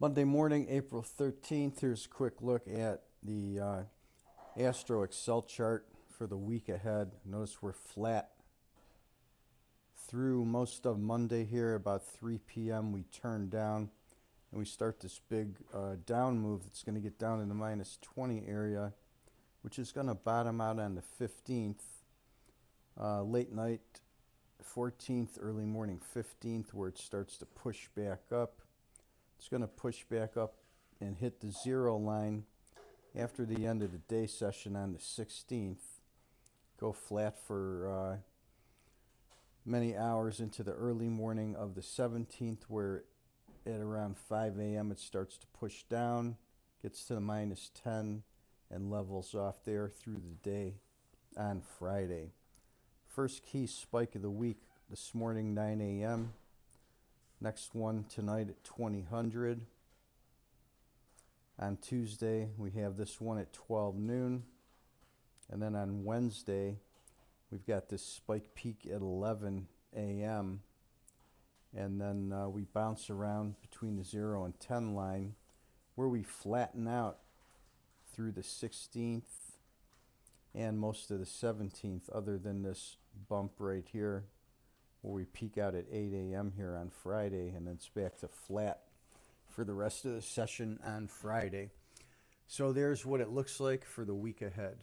Monday morning, April 13th. Here's a quick look at the Astro Excel chart for the week ahead. Notice we're flat through most of Monday here. About 3 p.m. we turn down and we start this big down move that's going to get down in the minus 20 area, which is going to bottom out on the 15th. Late night 14th, early morning 15th, where it starts to push back up. It's going to push back up and hit the zero line after the end of the day session on the 16th. Go flat for many hours into the early morning of the 17th, where at around 5 a.m. it starts to push down, gets to the minus 10, and levels off there through the day on Friday. First key spike of the week this morning, 9 a.m. Next one tonight at 2000. On Tuesday, we have this one at 12 noon. And then on Wednesday, we've got this spike peak at 11 a.m. And then we bounce around between the 0 and 10 line, where we flatten out through the 16th and most of the 17th, other than this bump right here, where we peak out at 8 a.m. here on Friday, and then it's back to flat for the rest of the session on Friday. So there's what it looks like for the week ahead.